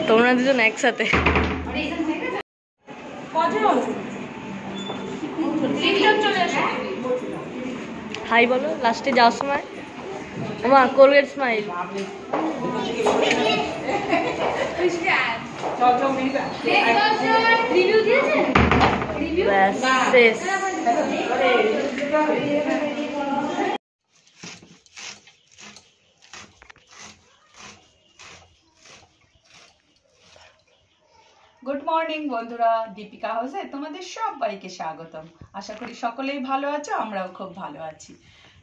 তোমরা দুজন একসাথে হাই বলো লাস্টে যাওয়ার সময়। মা কোলগেট স্মাইল। শেষ। গুড মর্নিং বন্ধুরা, দীপিকা হাউসে তোমাদের সবাইকে স্বাগতম। আশা করি সকলেই ভালো আছো, আমরাও খুব ভালো আছি।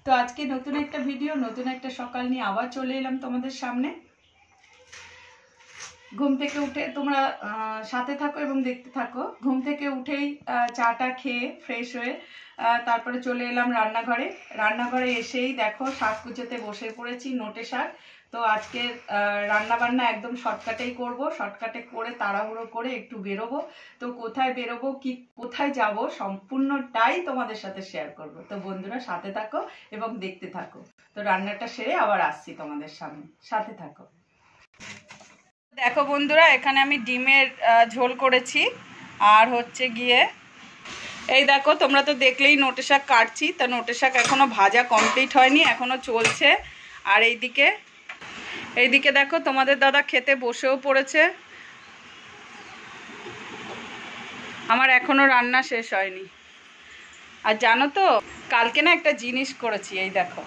তো আজকে নতুন একটা ভিডিও, নতুন একটা সকাল নিয়ে আবার চলে এলাম তোমাদের সামনে। ঘুম থেকে উঠে তোমরা সাথে থাকো এবং দেখতে থাকো। ঘুম থেকে উঠেই চাটা খেয়ে ফ্রেশ হয়ে তারপরে চলে এলাম রান্নাঘরে। রান্নাঘরে এসেই দেখো শাক কুচোতে বসে পড়েছি, নোটে শাক। তো আজকে রান্না বান্না একদম শর্টকাটেই করব, শর্টকাটে করে তাড়াহুড়ো করে একটু বেরোবো। তো কোথায় বেরোবো, কি কোথায় যাব, সম্পূর্ণটাই তোমাদের সাথে শেয়ার করব। তো বন্ধুরা সাথে থাকো এবং দেখতে থাকো। তো রান্নাটা সেরে আবার আসছি তোমাদের সামনে, সাথে থাকো। দেখো বন্ধুরা, এখানে আমি ডিমের ঝোল করেছি। আর হচ্ছে গিয়ে এই দেখো, তোমরা তো দেখলেই নোটে শাক কাটছি। তা নোটে শাক এখনও ভাজা কমপ্লিট হয়নি, এখনও চলছে। আর এইদিকে দেখো তোমাদের দাদা খেতে বসেও পড়েছে। আমার এখনও রান্না শেষ হয়নি। আর জানো তো, কালকে না একটা জিনিস করেছি। এই দেখো,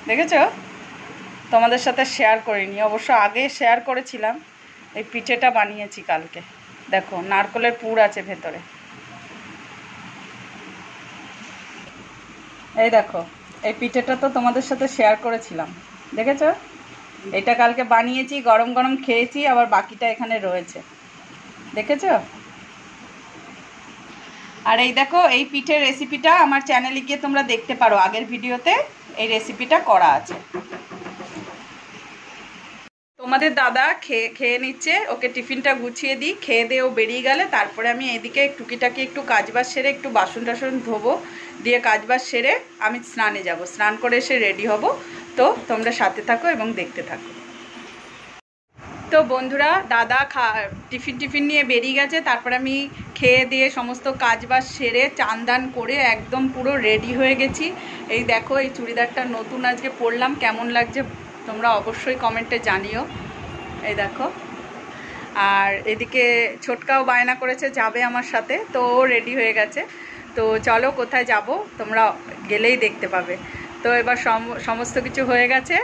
দেখেছো? তোমাদের সাথে শেয়ার করিনি, অবশ্য আগে শেয়ার করেছিলাম। এই পিঠেটা বানিয়েছি কালকে। দেখো, নারকেলের পুর আছে ভেতরে। এই দেখো, এই পিঠেটা তো তোমাদের সাথে শেয়ার করেছিলাম, দেখেছো? এটা কালকে বানিয়েছি, গরম গরম খেয়েছি, আবার বাকিটা এখানে রয়েছে, দেখেছো? আর এই দেখো, এই পিঠের রেসিপিটা আমার চ্যানেলে গিয়ে তোমরা দেখতে পারো, আগের ভিডিওতে এই রেসিপিটা করা আছে। তোমাদের দাদা খেয়ে নিচ্ছে, ওকে টিফিনটা গুছিয়ে দিই, খেয়ে দিয়ে ও বেরিয়ে গেলে তারপরে আমি এদিকে টুকিটাকি একটু কাজবাজ সেরে, একটু বাসন টাসন ধোবো, দিয়ে কাজবাজ সেরে আমি স্নানে যাব। স্নান করে এসে রেডি হব। তো তোমরা সাথে থাকো এবং দেখতে থাকো। তো বন্ধুরা, দাদা টিফিন নিয়ে বেরিয়ে গেছে। তারপরে আমি খেয়ে দিয়ে সমস্ত কাজবাজ সেরে চান দান করে একদম পুরো রেডি হয়ে গেছি। এই দেখো, এই চুড়িদারটা নতুন আজকে পরলাম, কেমন লাগছে তোমরা অবশ্যই কমেন্টে জানিও। এই দেখো, আর এদিকে ছোটকাও বায়না করেছে যাবে আমার সাথে, তো ও রেডি হয়ে গেছে। তো চলো, কোথায় যাব তোমরা গেলেই দেখতে পাবে। তো এবার সমস্ত কিছু হয়ে গেছে,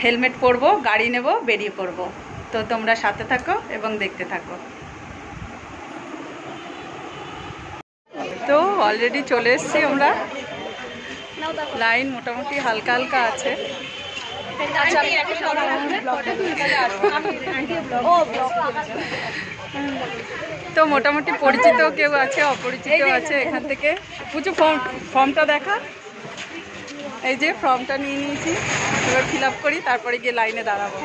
হেলমেট পরবো, গাড়ি নেব, বেরিয়ে পড়বো। তো তোমরা সাথে থাকো এবং দেখতে থাকো। তো অলরেডি চলে এসেছি আমরা। লাইন মোটামুটি হালকা হালকা আছে। তো মোটামুটি পরিচিত কেউ আছে, অপরিচিত আছে। এখান থেকে পুজো ফর্মটা দেখা, এই যে ফর্মটা নিয়ে নিয়েছি, এবার ফিল আপ করি, তারপরে গিয়ে লাইনে দাঁড়াবো।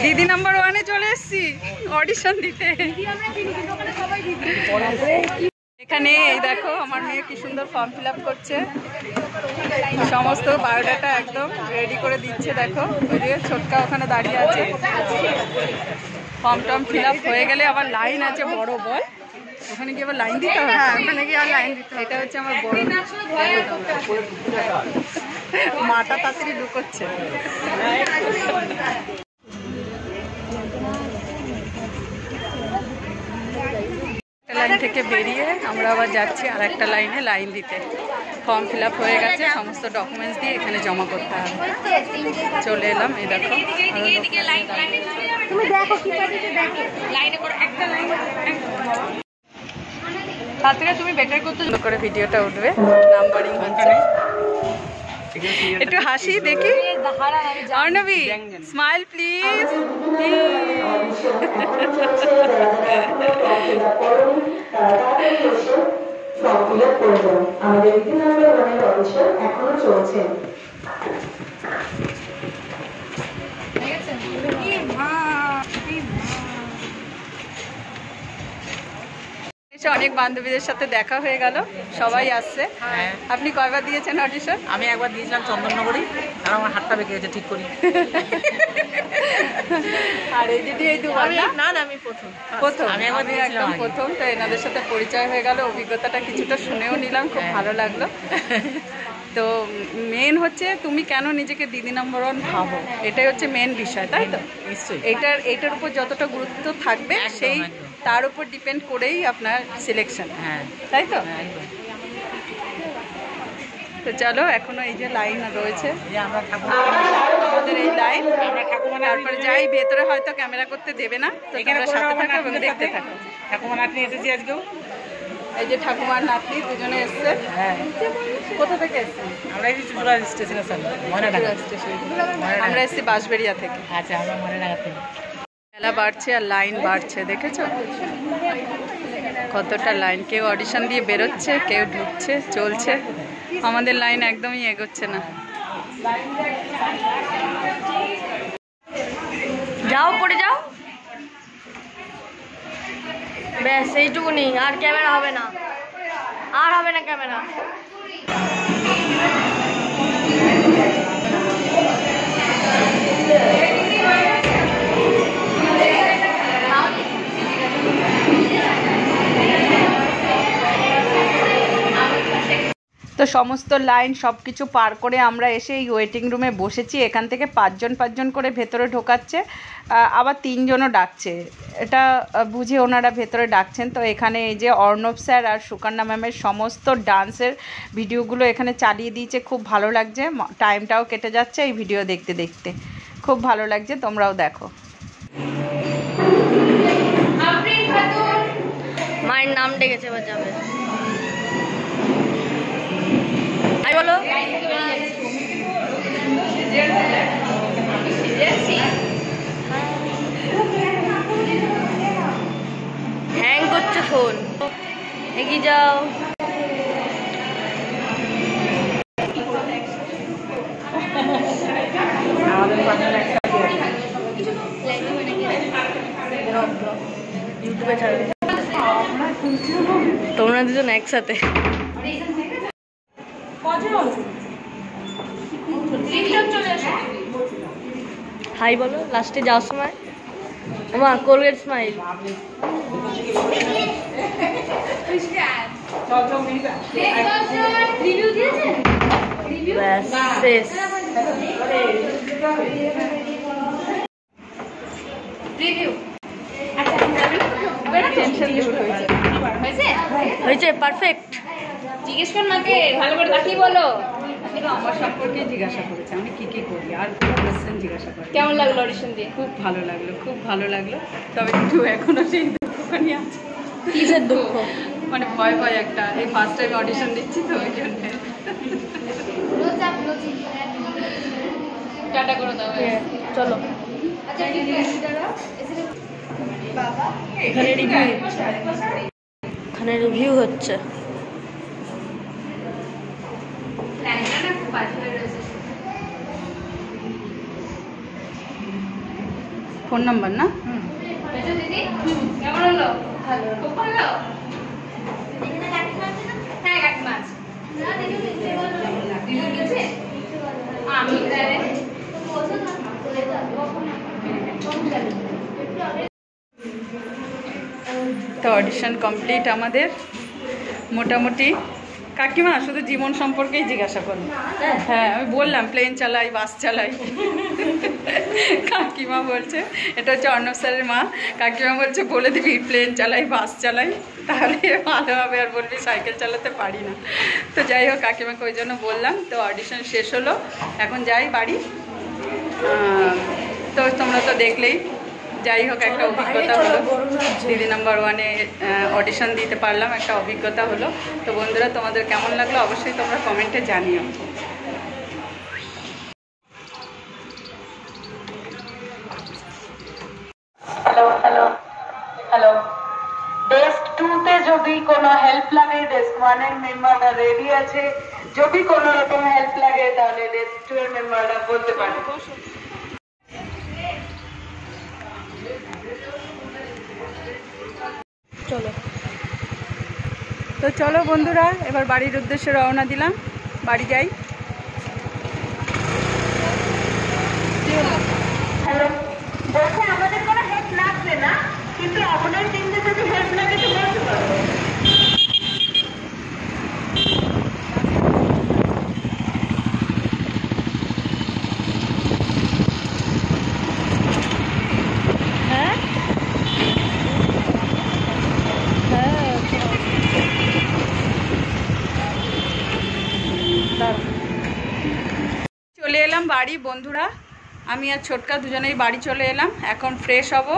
দিদি নাম্বার 1-এ চলে এসেছি অডিশন দিতে। এখানে এই দেখো, আমার মেয়ে কি সুন্দর ফর্ম ফিল আপ করছে, সমস্ত বায়োডাটা একদম রেডি করে দিচ্ছে। দেখো, ওই যে ছোটকা ওখানে দাঁড়িয়ে আছে। ফর্ম টর্ম ফিল আপ হয়ে গেলে আবার লাইন আছে বড়, বল ওখানে গিয়ে আবার লাইন দিতে হবে। হ্যাঁ, ওখানে গিয়ে আর লাইন দিতে হবে। এটা হচ্ছে আমার বড় মাটা তাড়াতাড়ি ঢুকোচ্ছে। লাইন থেকে বেরিয়ে আমরা আবার যাচ্ছি আর একটা লাইনে লাইন দিতে। ফর্ম ফিল আপ হয়ে গেছে, সমস্ত ডকুমেন্টস দিয়ে এখানে জমা করতে হবে। চলে এলাম, এই দেখো। তার থেকে তুমি বেটার করতে করে ভিডিওটা উঠবে, নাম্বারিং হচ্ছে। একটু হাসি দেখি, অর্ণবী স্মাইল প্লিজ। আমাদের এখনো চলছে। অনেক বান্ধবীদের সাথে দেখা হয়ে গেল, সবাই আসছে। আপনি কয়বার দিয়েছেন অডিশন? আমি একবার দিয়েছিলাম চন্দননগরী, আর আমার হাতটা বেঁকে গেছে ঠিক করি। আর এই দিদি এই দুবার না? না আমি প্রথম আমি একদম প্রথম। তো এনাদের সাথে পরিচয় হয়ে গেল, অভিজ্ঞতাটা কিছুটা শুনেও নিলাম, খুব ভালো লাগলো। তো মেন হচ্ছে তুমি কেন নিজেকে দিদি নাম্বার 1 ভাবো, এটাই হচ্ছে মেন বিষয়, তাই তো? নিশ্চয়ই। এইটার উপর যতটা গুরুত্ব থাকবে সেই তার উপর ডিপেন্ড করেই আপনার সিলেকশন, হ্যাঁ তাই তো? একদম। তো চলো, এখনো এই যে লাইন রয়েছে, এই যে আমরা আমাদের এই লাইন, ঠাকুমা তারপরে যাই ভেতরে হয়তো ক্যামেরা করতে দেবে না, তো তোমরা সাথে থাকো এবং দেখতে থাকো। ঠাকুমা নাতনি এসেছি আজকেও। এই যে ঠাকুমার নাতনি দুজনে এসছে। হ্যাঁ, কোথা থেকে এসছে? আমরা এই চুড়া স্টেশনের সামনে ময়নাডাঙ্গা স্টেশন। আমরা এসছি বাঁশবেড়িয়া থেকে। আচ্ছা, আমরা ময়নাডাঙ্গা থেকে। মেলা বাড়ছে আর লাইন বাড়ছে, দেখেছো কতটা লাইন? কেউ অডিশন দিয়ে বেরোচ্ছে, কেউ ঢুকছে, চলছে। আমাদের লাইন একদমই এগোচ্ছে না। যাও পড়ে যাও, ব্যাস এইটুকুনি। আর ক্যামেরা হবে না, আর হবে না ক্যামেরা। তো সমস্ত লাইন সব কিছু পার করে আমরা এসে এই ওয়েটিং রুমে বসেছি। এখান থেকে 5জন করে ভেতরে ঢোকাচ্ছে, আবার 3জনও ডাকছে। এটা বুঝে ওনারা ভেতরে ডাকছেন। তো এখানে এই যে অর্ণব স্যার আর সুকন্যা ম্যামের সমস্ত ডান্সের ভিডিওগুলো এখানে চালিয়ে দিয়েছে, খুব ভালো লাগছে। টাইমটাও কেটে যাচ্ছে এই ভিডিও দেখতে দেখতে, খুব ভালো লাগছে, তোমরাও দেখো। মায়ের নাম ডেকেছে, এবার যাবে। হাই বলো। হ্যাং করছে ফোন, এগিয়ে যাও। ইউটিউবে ছাড়বে তোমরা দুজন একসাথে। হাই বলো লাস্টে যাওয়ার সময়। ওমা কোলগেট স্মাইল। ব্যাস শেষ। হয়েছে পারফেক্ট। জিজ্ঞেস কর মাকে, ভালো করে তাকিয়ে বলো। আমার সম্পর্কে জিজ্ঞাসা করেছে, আমি কি কি করি, আর কোয়েশ্চেন জিজ্ঞাসা করি। কেমন লাগলো অডিশন দিয়ে? খুব ভালো লাগলো, খুব ভালো লাগলো। তবে একটু এখনো সেই দুঃখখানি আছে। কিসের দুঃখ? মানে ভয় ভয় একটা, এই ফার্স্ট টাইম অডিশন দিচ্ছি তো ওই জন্য। টাটা করে দাও। চলো এখানে রিভিউ হচ্ছে, এখানে রিভিউ হচ্ছে। ফোন নাম্বার না? দিদি কেমন হলো? ভালো, খুব ভালো। হ্যাঁ কাকি মাছ দিদি গেছে। আমি তো অডিশন কমপ্লিট আমাদের মোটামুটি। কাকিমা শুধু জীবন সম্পর্কেই জিজ্ঞাসা করুন। হ্যাঁ, আমি বললাম প্লেন চালাই, বাস চালাই। কাকিমা বলছে, এটা হচ্ছে অর্ণব স্যারের মা, কাকিমা বলছে বলে দিবি প্লেন চালাই, বাস চালাই, তাহলে ভালো হবে, আর বলবি সাইকেল চালাতে পারি না। তো যাই হোক, কাকিমাকে ওই জন্য বললাম। তো অডিশন শেষ হলো, এখন যাই বাড়ি। তো তোমরা তো দেখলেই, যাই হোক একটা অভিজ্ঞতা হলো। দিদি নাম্বার 1-এ অডিশন দিতে পারলাম, একটা অভিজ্ঞতা হলো। তো বন্ধুরা, তোমাদের কেমন লাগলো অবশ্যই তোমরা কমেন্টে জানিও। Hello hello hello. ডেস্ক 2-তে যদি কোনো হেল্প লাগে, ডেস্ক 1-এর মেম্বাররা রেডি আছে। যদি কোনো রকম হেল্প লাগে তাহলে ডেস্ক 2-এর মেম্বাররা বলতে পারে। চলো তো চলো বন্ধুরা, এবার বাড়ির উদ্দেশ্যে রওনা দিলাম, বাড়ি যাই। আমাদের কোনো হেল্প লাগবে না, কিন্তু আপনার টিমকে যদি হেল্প লাগে তো বলতে পারবো। হ্যাঁ হ্যাঁ চলে এলাম বাড়ি বন্ধুরা, আমি আর ছোটকা দুজনেই বাড়ি চলে এলাম। এখন ফ্রেশ হব,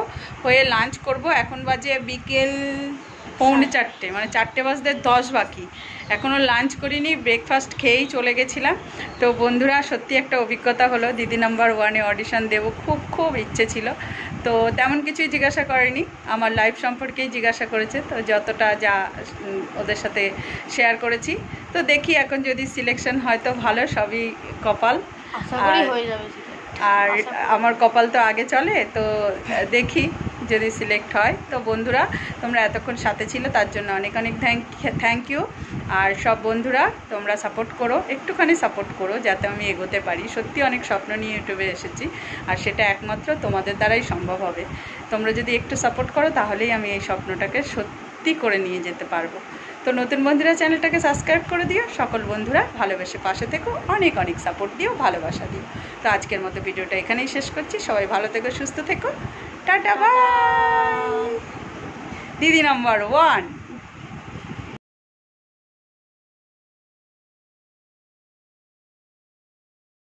হয়ে লাঞ্চ করব। এখন বাজে বিকেল 3:45, মানে 4টে বাজতে 10 বাকি। এখনও লাঞ্চ করিনি, ব্রেকফাস্ট খেয়েই চলে গেছিলাম। তো বন্ধুরা সত্যি একটা অভিজ্ঞতা হলো, দিদি নাম্বার 1-এ অডিশন দেবো, খুব ইচ্ছে ছিল। তো তেমন কিছুই জিজ্ঞাসা করেনি, আমার লাইফ সম্পর্কেই জিজ্ঞাসা করেছে। তো যতটা যা ওদের সাথে শেয়ার করেছি। তো দেখি এখন যদি সিলেকশন হয় তো ভালো, সবই কপাল। আশা করি হয়ে যাবে। আর আমার কপাল তো আগে চলে, তো দেখি যদি সিলেক্ট হয়। তো বন্ধুরা তোমরা এতক্ষণ সাথে ছিল তার জন্য অনেক থ্যাংক ইউ। আর সব বন্ধুরা তোমরা সাপোর্ট করো, একটুখানি সাপোর্ট করো যাতে আমি এগোতে পারি। সত্যি অনেক স্বপ্ন নিয়ে ইউটিউবে এসেছি, আর সেটা একমাত্র তোমাদের দ্বারাই সম্ভব হবে। তোমরা যদি একটু সাপোর্ট করো তাহলেই আমি এই স্বপ্নটাকে সত্যি করে নিয়ে যেতে পারবো। তো নতুন বন্ধুরা চ্যানেলটাকে সাবস্ক্রাইব করে দিও, সকল বন্ধুরা ভালোবেসে পাশে থেকো, অনেক সাপোর্ট দিও, ভালোবাসা দিও। তো আজকের মতো ভিডিওটা এখানেই শেষ করছি। সবাই ভালো থেকো, সুস্থ থেকো, টাটা বাই। দিদি নাম্বার 1।